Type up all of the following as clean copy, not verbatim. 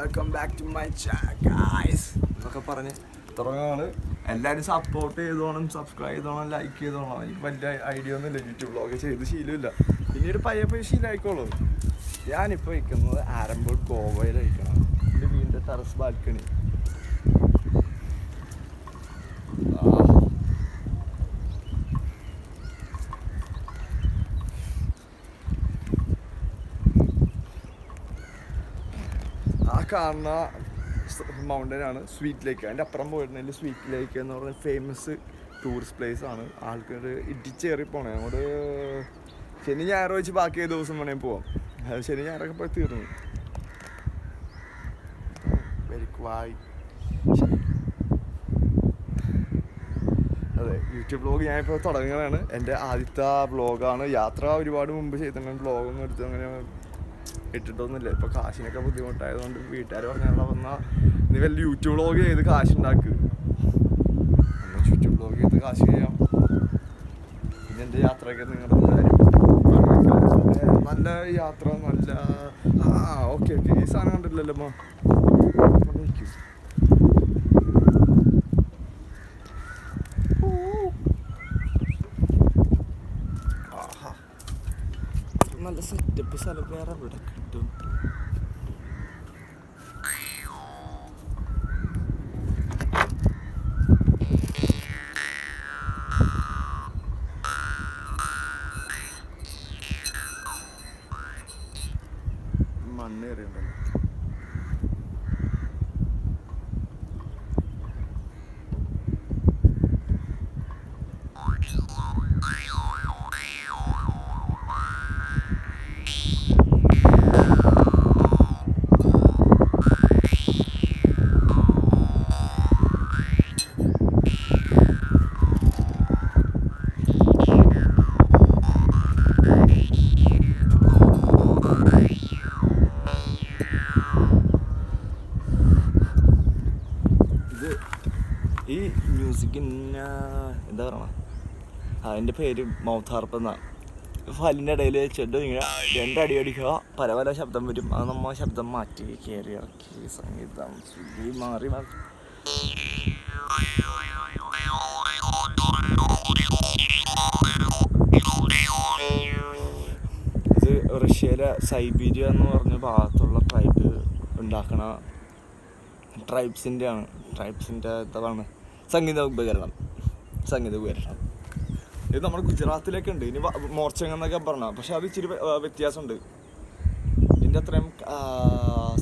Welcome back to my channel guys എന്നൊക്കെ പറഞ്ഞ് തുടങ്ങുകയാണ്. എല്ലാവരും സപ്പോർട്ട് ചെയ്തോണം, സബ്സ്ക്രൈബ് ചെയ്തോണം, ലൈക്ക് ചെയ്തോണം. എനിക്ക് വലിയ ഐഡിയ ഒന്നുമില്ല, യൂട്യൂബ് വ്ളോഗ് ചെയ്ത് ശീലമില്ല. പിന്നീട് പയ്യെ ശീലമായിക്കോളൂ. ഞാനിപ്പോൾ ഇരിക്കുന്നത് ആരംഭൂർ ഗോവയിലായിരിക്കണം. എൻ്റെ വീടിൻ്റെ ടെറസ് ബാൽക്കണി. ആ കാണുന്ന മൗണ്ടനാണ് സ്വീറ്റ് ലേക്ക്. അതിൻ്റെ അപ്പുറം പോയിട്ടുണ്ടെങ്കിൽ സ്വീറ്റ് ലേക്ക് എന്ന് പറഞ്ഞ ഫേമസ് ടൂറിസ്റ്റ് പ്ലേസ് ആണ്. ആൾക്കാർ ഇടിച്ചേറി പോണേ. അങ്ങോട്ട് ശനി ഞായർ വെച്ച് ബാക്കി ദിവസം വേണമെങ്കിൽ പോവാം. ശനി ഞായറൊക്കെ പോയി തീർന്നു. അതെ, യൂട്യൂബ് വ്ളോഗ് ഞാനിപ്പോൾ തുടങ്ങുകയാണ്. എൻ്റെ ആദ്യത്തെ വ്ളോഗാണ്. യാത്ര ഒരുപാട് മുമ്പ് ചെയ്തിട്ടുണ്ട്. വ്ളോഗൊന്നും എടുത്ത് അങ്ങനെ ഇട്ടിട്ടൊന്നുമില്ല. ഇപ്പോൾ കാശിനൊക്കെ ബുദ്ധിമുട്ടായതുകൊണ്ട് വീട്ടുകാർ പറഞ്ഞാൽ വന്നാൽ നീ വലിയ യൂട്യൂബ് വ്ളോഗ് ചെയ്ത് കാശുണ്ടാക്കുക. നമ്മൾ യൂട്യൂബ് വ്ളോഗ് ചെയ്ത് കാശ് ചെയ്യാം. പിന്നെ എൻ്റെ യാത്രയൊക്കെ നിങ്ങളുടെ കാര്യം നല്ല യാത്ര, നല്ല ഓക്കെ ഈ സാധനം കണ്ടില്ലല്ലോ അമ്മ. നല്ല സെറ്റപ്പ് സ്ഥലം വേറെ ഇവിടെ കിട്ടും. മണ്ണേറിയുണ്ടല്ലോ. ഈ മ്യൂസിക്കിന് എന്താ പറയണ, അതിൻ്റെ പേര് മൗത്ത് ഹാർപ്പ് എന്നാണ്. ഫലിൻ്റെ ഇടയിൽ വെച്ചിട്ട് ഇങ്ങനെ രണ്ടടി അടിക്കുക, പല പല ശബ്ദം വരും. അത് നമ്മൾ ശബ്ദം മാറ്റി കയറി ഇറക്കി സംഗീതം മാറി മാറി. ഇത് റഷ്യയിലെ സൈബീരിയ എന്ന് പറഞ്ഞ ഭാഗത്തുള്ള ട്രൈബ് ഉണ്ടാക്കണ ട്രൈബ്സിൻ്റെ ഇതാണ് സംഗീത ഉപകരണം. ഇത് നമ്മുടെ ഗുജറാത്തിലൊക്കെ ഉണ്ട്. ഇനി മോർച്ചങ് എന്നൊക്കെ പറഞ്ഞാൽ, പക്ഷെ അത് ഇച്ചിരി വ്യത്യാസമുണ്ട്. ഇതിൻ്റെ അത്രയും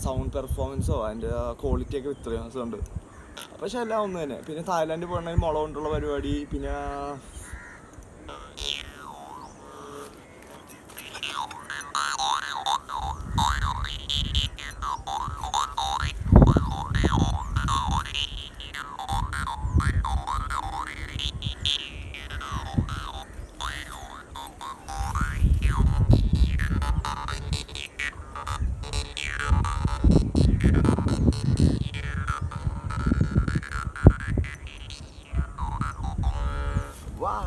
സൗണ്ട് പെർഫോമൻസോ അതിൻ്റെ ക്വാളിറ്റിയൊക്കെ വ്യത്യാസമുണ്ട്. പക്ഷെ എല്ലാം ഒന്ന് തന്നെ. പിന്നെ തായ്ലാൻഡ് പോകണമെങ്കിൽ മുള കൊണ്ടുള്ള പരിപാടി. പിന്നെ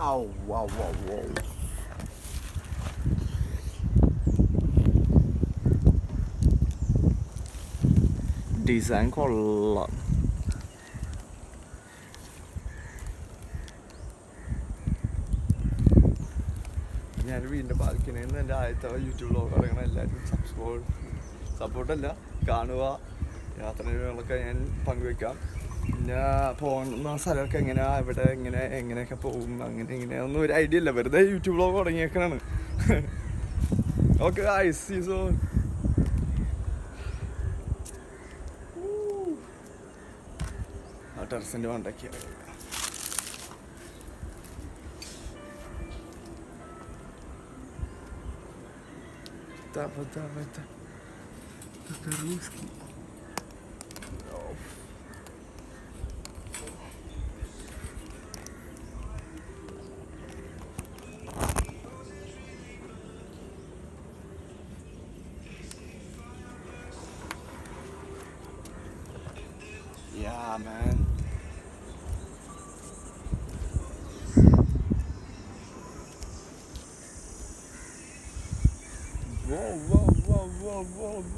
wow. ഡിസൈൻ കൊള്ളാം. ഞാൻ വീടിൻ്റെ ബാൽക്കണിയിൽ നിന്ന് എൻ്റെ ആദ്യത്തെ യൂട്യൂബ് വ്ളോഗ് ഇറങ്ങണം. എല്ലാവരും സപ്പോർട്ടല്ല, കാണുക. യാത്രകളൊക്കെ ഞാൻ പങ്കുവെക്കാം. പിന്നെ പോകുന്ന സ്ഥലമൊക്കെ എങ്ങനെയൊക്കെ പോകും, അങ്ങനെ ഒന്നും ഒരു ഐഡിയ ഇല്ല. വെറുതെ യൂട്യൂബ് വ്ളോഗ് തുടങ്ങിയേക്കാണ്. Okay guys, see you soon. ആ ടെറസിൻ്റെ മണ്ടയ്ക്ക് Yeah, man.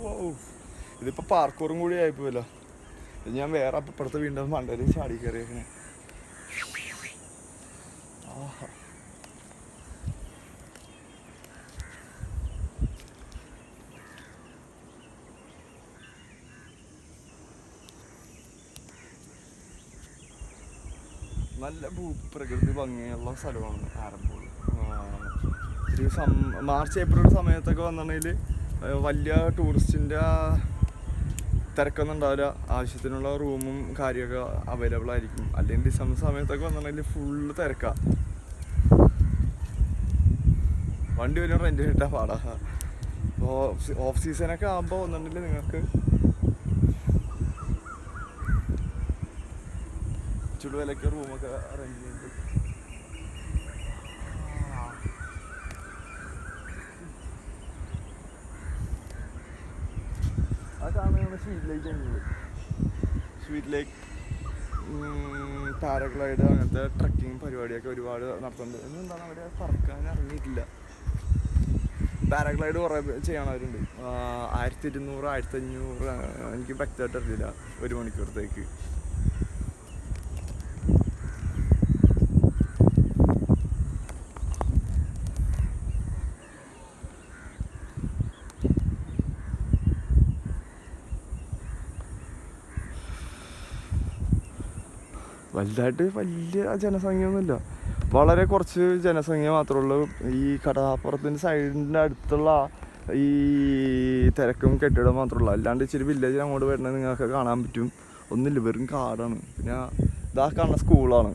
Whoa. ഇതിപ്പോൾ പാർക്കൂറും കൂടി ആയിപ്പോയല്ലോ. ഞാൻ വേറെ അപ്പുറത്ത് വീണ്ടും മണ്ടയിൽ ചാടി കയറിയേക്കണേ. ആഹാ, നല്ല പ്രകൃതി ഭംഗിയുള്ള സ്ഥലമാണ് ആലപ്പുഴ. ഒരു മാർച്ച് ഏപ്രിൽ സമയത്തൊക്കെ വന്നിട്ടുണ്ടെങ്കിൽ വലിയ ടൂറിസ്റ്റിൻ്റെ തിരക്കൊന്നും ഉണ്ടാവില്ല. ആവശ്യത്തിനുള്ള റൂമും കാര്യമൊക്കെ അവൈലബിൾ ആയിരിക്കും. അല്ലെങ്കിൽ ഡിസംബർ സമയത്തൊക്കെ വന്നിട്ടുണ്ടെങ്കിൽ ഫുള്ള് തിരക്കാണ്. വണ്ടി വരും റെൻറ്റ് കിട്ടാൻ പാടാ. അപ്പോൾ ഓഫ് സീസണൊക്കെ ആകുമ്പോൾ വന്നിട്ടുണ്ടെങ്കിൽ നിങ്ങൾക്ക് ചുടുവിലൊക്കെ റൂമൊക്കെ അറേഞ്ച് ചെയ്യുന്നുണ്ട്. അതാണ് സ്വീറ്റ് ലേക്ക് തന്നെയുള്ളൂ. സ്വീറ്റ് ലേക്ക് പാരഗ്ലൈഡ് അങ്ങനത്തെ ട്രക്കിങ് പരിപാടിയൊക്കെ ഒരുപാട് നടത്തുന്നുണ്ട്. എന്താണ് അവിടെ പറക്കാൻ ഇറങ്ങിയിട്ടില്ല. പാരഗ്ലൈഡ് കുറേ ചെയ്യണവരുണ്ട്. 1200 1500 എനിക്ക് വ്യക്തമായിട്ട് അറിയില്ല 1 മണിക്കൂറത്തേക്ക്. വലുതായിട്ട് വലിയ ജനസംഖ്യയൊന്നുമില്ല. വളരെ കുറച്ച് ജനസംഖ്യ മാത്രമേ ഉള്ളൂ. ഈ കടപ്പുറത്തിൻ്റെ സൈഡിൻ്റെ അടുത്തുള്ള ഈ തിരക്കും കെട്ടിടം മാത്രമേ ഉള്ളൂ. അല്ലാണ്ട് ഇച്ചിരി വില്ലേജിൽ അങ്ങോട്ട് വരുന്നത് നിങ്ങൾക്ക് കാണാൻ പറ്റും. ഒന്നുമില്ല, വെറും കാടാണ്. പിന്നെ ഇതാ കാണുന്ന സ്കൂളാണ്.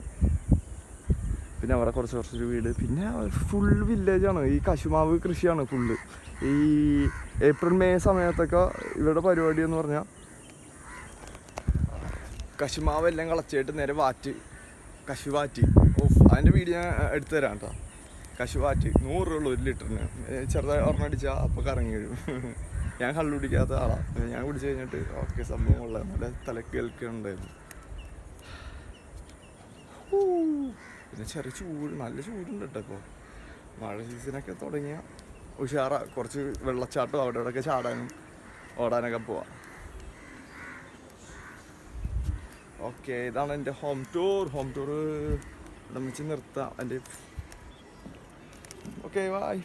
പിന്നെ അവിടെ കുറച്ചൊരു വീട്. പിന്നെ ഫുൾ വില്ലേജാണ്. ഈ കശുമാവ് കൃഷിയാണ് ഫുള്ള്. ഈ ഏപ്രിൽ മെയ് സമയത്തൊക്കെ ഇവരുടെ പരിപാടി എന്ന് പറഞ്ഞാൽ കശുമാവെല്ലാം കളച്ചിട്ട് നേരെ കശുവാറ്റ്. അതിൻ്റെ വീഡിയോ ഞാൻ എടുത്തു തരാം കേട്ടോ. കശുവാറ്റ് 100 രൂപ ഉള്ളൂ 1 ലിറ്ററിന്. ചെറുതായി ഒരെണ്ണം അടിച്ചാൽ അപ്പോൾ കറങ്ങി വരും. ഞാൻ കള്ളു കുടിക്കാത്ത ആളാണ്. ഞാൻ കുടിച്ച് കഴിഞ്ഞിട്ട് ഓക്കെ സംഭവം ഉള്ളത് നല്ല തലക്ക് കേൾക്കുന്നുണ്ടായിരുന്നു. പിന്നെ ചെറിയ ചൂട്, നല്ല ചൂടുണ്ട് കേട്ടോ. ഇപ്പോൾ മഴ സീസണൊക്കെ തുടങ്ങിയ കുറച്ച് വെള്ളച്ചാട്ടം അവിടെ ഇവിടെയൊക്കെ ചാടാനും ഓടാനൊക്കെ പോവാം. ഓക്കെ, ഇതാണ് എൻ്റെ ഹോം ടൂർ. ഇവിടെ വെച്ച് നിർത്താം എൻ്റെ. Okay, by.